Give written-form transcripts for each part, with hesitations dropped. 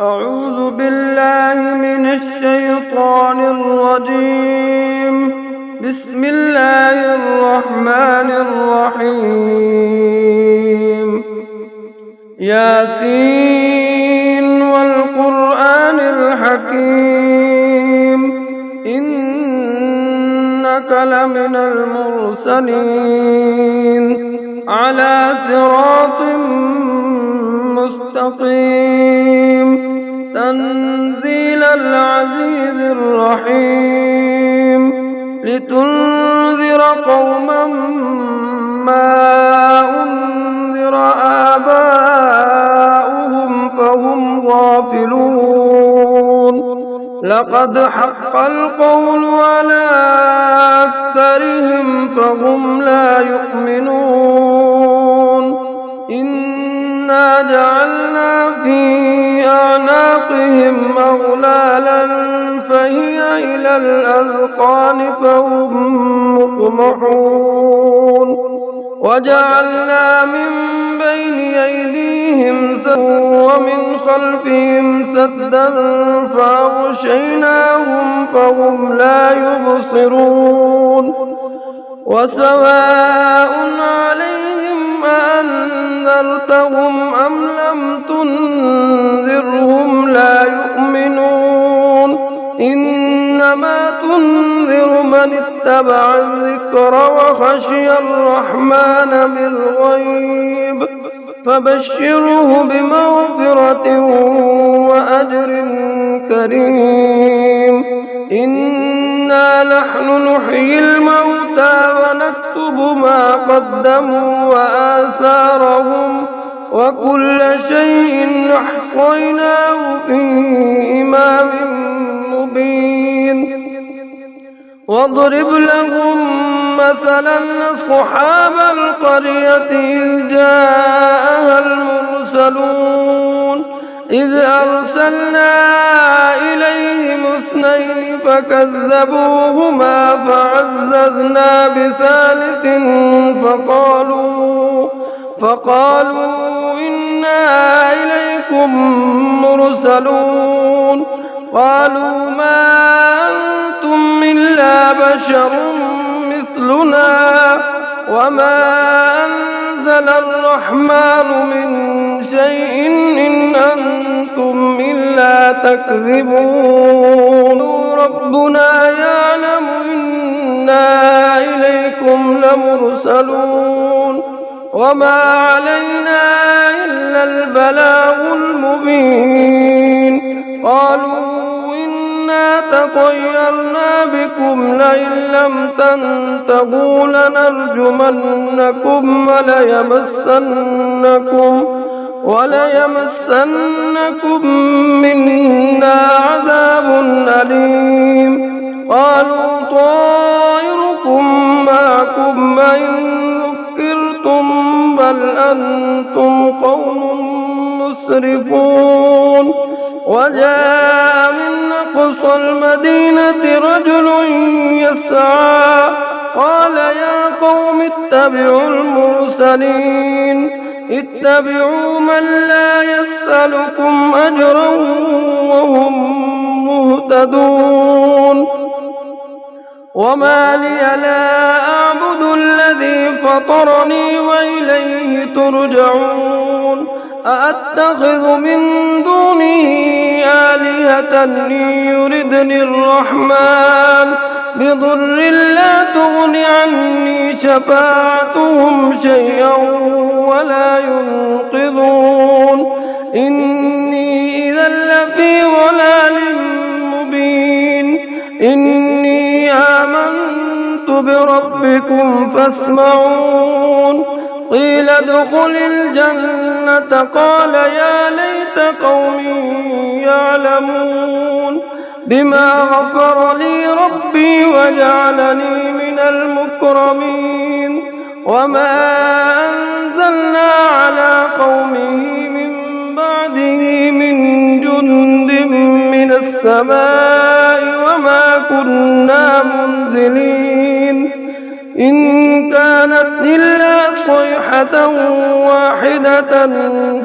أعوذ بالله من الشيطان الرجيم. بسم الله الرحمن الرحيم. ياسين والقرآن الحكيم إنك لمن المرسلين على صراط مستقيم تنزيل العزيز الرحيم لتنذر قوما ما أنذر آباؤهم فهم غافلون. لقد حق القول على أكثرهم فهم لا يؤمنون. إنا جعلنا في أعناقهم أغلالا فهي إلى الأذقان فهم مقمحون. وجعلنا من بين أيديهم سدا ومن خلفهم سدا فأغشيناهم فهم لا يبصرون. وسواء عليهم أأنذرتهم أم لم تنذرهم لا يؤمنون. إنما تنذر من اتبع الذكر وخشي الرحمن بالغيب فبشره بمغفرة وأجر كريم. إنا نحن نحيي الموتى ونكتب ما قدموا وآثارهم وكل شيء أحصيناه في إمام مبين. واضرب لهم مثلا أصحاب القرية إذ جاءها المرسلون إذ أرسلنا إليهم اثنين فكذبوهما فعززنا بثالث فقالوا إنا إليكم مرسلون. قالوا ما أنتم إلا بشر مثلنا وما أنزل الرحمن من شيء إن أنتم إلا تكذبون. ربنا يعلم إنا إليكم لمرسلون وما علينا إلا البلاغ المبين. قالوا إنا تطيرنا بكم لئن لم تنتهوا لنرجمنكم وليمسنكم منا عذاب أليم. قالوا طائركم معكم إن ذكرتم بل أنتم قوم مسرفون. وجاء من أقصى المدينة رجل يسعى قال يا قوم اتبعوا المرسلين اتبعوا من لا يسألكم أجرا وهم مهتدون. وما لي لا أعبد الذي فطرني وإليه ترجعون. أأتخذ من دونه آلهة يردني الرحمن بضر لا تغن عني شفاعتهم شيئا ولا ينقذون. إني إذا لفي ضلال مبين. إني آمنت بربكم فاسمعون. قيل ادخل الجنة قال يا ليت قومي يعلمون بما غفر لي ربي وجعلني من المكرمين. وما أنزلنا على قومه من بعده من جند من السماء وما كنا منزلين. إن كانت إلا صيحة واحدة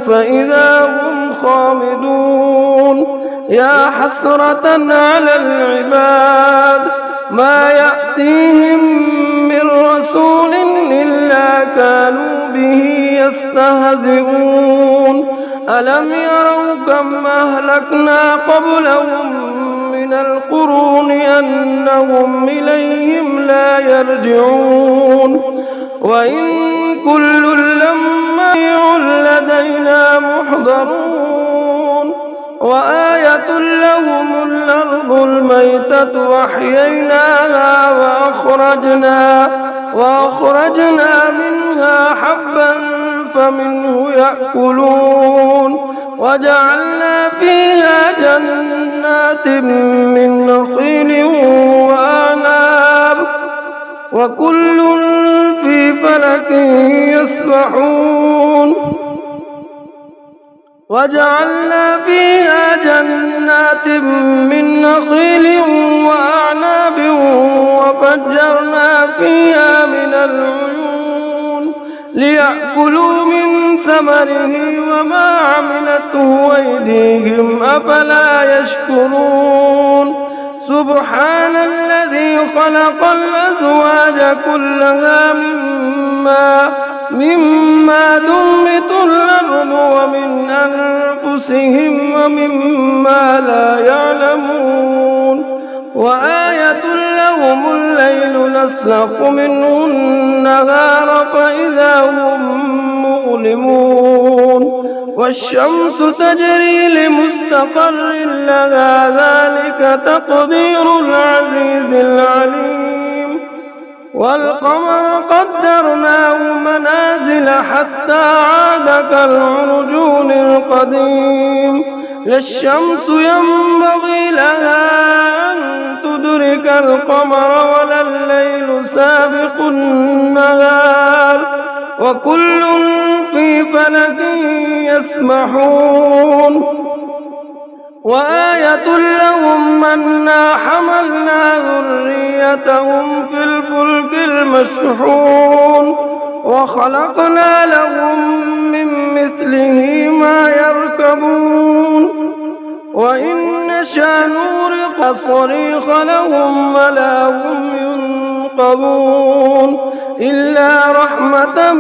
فإذا هم خامدون. يا حسرة على العباد ما يأتيهم من رسول إلا كانوا به يستهزئون ألم يروا كم أهلكنا قبلهم من القرون أنهم إليهم لا يرجعون وإن كل لما لدينا محضرون وآية لهم الأرض الميتة وأحييناها وأخرجنا منها حبا فمنه يأكلون وجعلنا فيها جنات من نخيل وأعناب وكل في فلك يسبحون وجعلنا فيها جنات من نخيل وأعناب وفجرنا فيها من العيون ليأكلوا من ثمره وما عملته أيديهم أفلا يشكرون سبحان الذي خلق الأزواج كلها مما تنبت الأرض ومن أنفسهم ومما لا يعلمون وآية لهم الليل نسلخ منه النهار فإذا هم مظلمون والشمس تجري لمستقر لها ذلك تقدير العزيز العليم والقمر قدرناه منازل حتى عاد كالعرجون القديم لا الشمس ينبغي لها أن تدرك القمر ولا الليل سابق النهار وكل في فلك يسبحون وآية لهم أنا حملنا ذريتهم في الفلك المشحون وخلقنا لهم من مثله ما يركبون وإن نشأ نغرق صريخ لهم ولا هم ينقذون إلا رحمة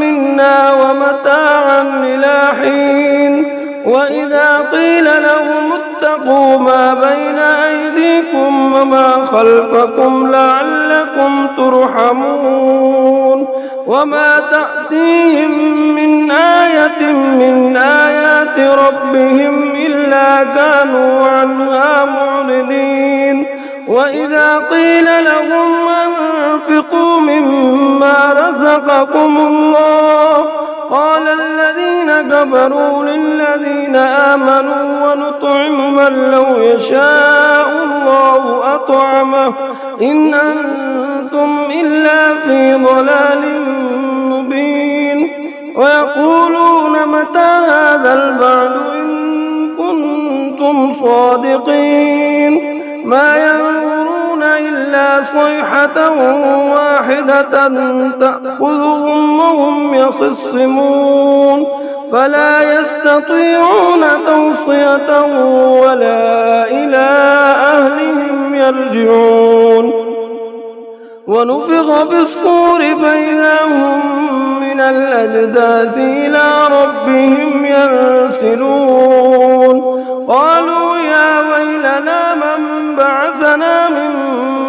منا ومتاعا إلى حين وإذا قيل لهم اتقوا ما بين أيديكم وما خلفكم لعلكم ترحمون وما تأتيهم من آية من آيات ربهم إلا كانوا عنها معرضين وإذا قيل لهم أنفقوا مما رزقكم الله قال الذين كفروا للذين آمنوا ونطعم من لو يشاء الله أطعمه إن أنتم إلا في ضلال مبين ويقولون متى هذا البعد إن كنتم صادقين ما ينظرون إلا صيحة واحدة تأخذهم وهم يخصمون فلا يستطيعون توصية ولا إلى أهلهم يرجعون ونفخ في الصور فإذا هم من الأجداث إلى ربهم ينسلون قالوا يا ويلنا من بعثنا من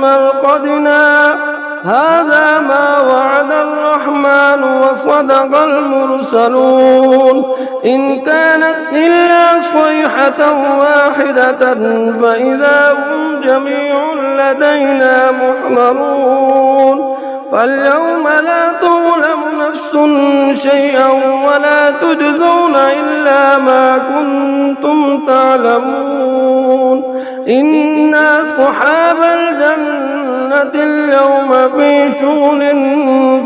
مرقدنا هذا ما وعد الرحمن وصدق المرسلون إن كانت إلا صيحة واحدة فإذا هم جميع لدينا محضرون فاليوم لا تظلم نفس شيئا ولا تجزون إلا ما كنتم تعلمون إن أصحاب الجنة اليوم في شغل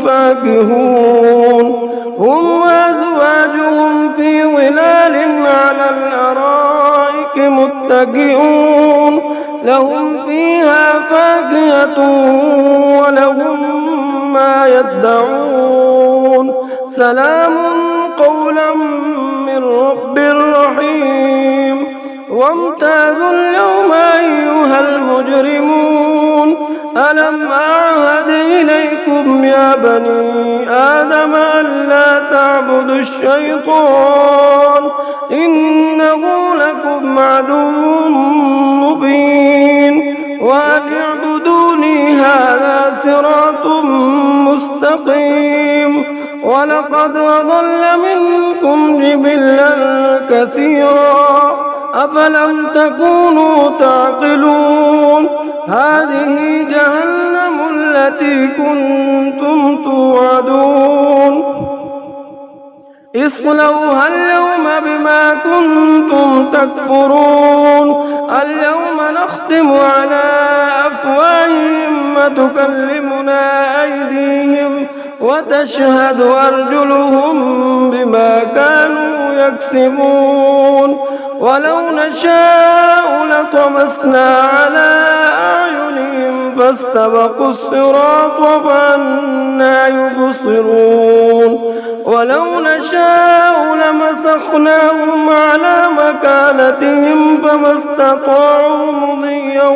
فاكهون هم وأزواجهم في ظلال على الأرائك متكئون لهم فيها فاكهة ولهم ما يدعون سلام قولا من رب رحيم وامتازوا اليوم أيها المجرمون ألم أعهد إليكم يا بني آدم ألا تعبدوا الشيطان إنه لكم عدو مبين وأن اعبدوني هذا صراط مستقيم ولقد أضل منكم جبلا كثيرا أفلم تكونوا تعقلون هذه جهنم التي كنتم توعدون اصلوها اليوم بما كنتم تكفرون اليوم نختم على أفواههم وتكلمنا أيديهم وتشهد أرجلهم بما كانوا يكسبون ولو نشاء لطمسنا على أعينهم فاستبقوا الصراط فأنى يبصرون ولو نشاء لمسخناهم على مكانتهم فما استطاعوا مضيا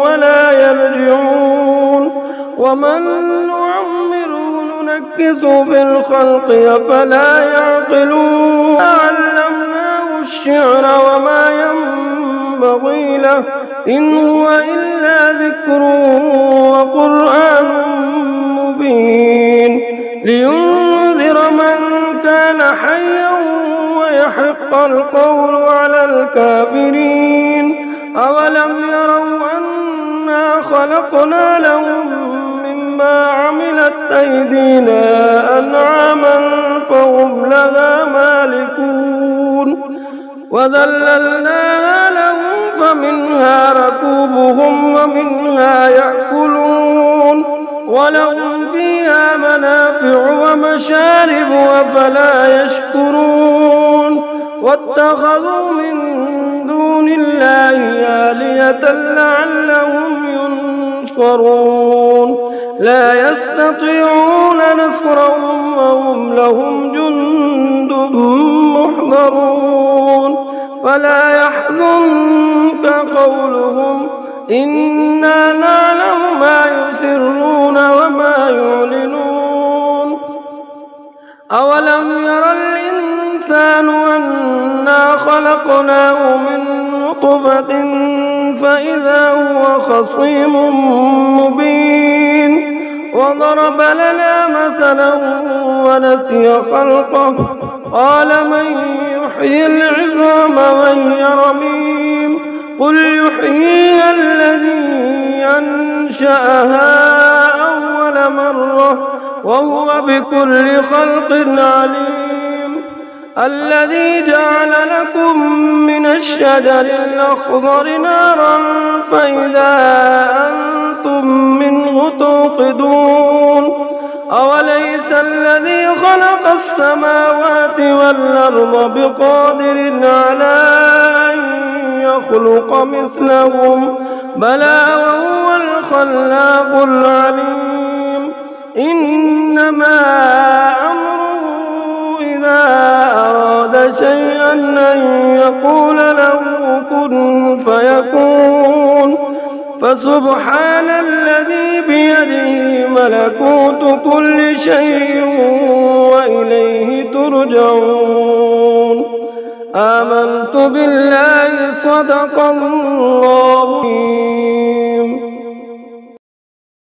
ولا يرجعون ومن نعمره ننكس في الخلق أفلا يعقلون علمناه الشعر وما ينبغي له إن هو إلا ذكر وقرآن مبين لينذر من كان حيا ويحق القول على الكافرين أولم يروا أنا خلقنا لهم مما عملت أيدينا أنعاما فهم لها مالكون وذللناها لهم فمنها ركوبهم ومنها يأكلون ولهم فيها منافع ومشارب أفلا يشكرون واتخذوا من دون الله آلهة لعلهم ينصرون لا يستطيعون نصرهم وهم لهم جند محضرون فلا يحزنك قولهم إنا نعلم ما يسرون وما يعلنون أولم ير الإنسان أنا خلقناه من نطفة فإذا هو خصيم مبين وضرب لنا مثلا ونسي خلقه قال من يحيي العظام وهي رميم قل يحييها الذي أنشأها أول مرة وهو بكل خلق عليم الذي جعل لكم من الشجر الأخضر نارا فإذا أنتم منه توقدون أوليس الذي خلق السماوات والأرض بقادر على أن يخلق مثلهم بلى وهو الخلاق العليم إنما أمره إذا أراد شيئا أن يقول له كن فيكون فسبحان الذي بيده ملكوت كل شيء وإليه ترجعون آمنت بالله صدق الله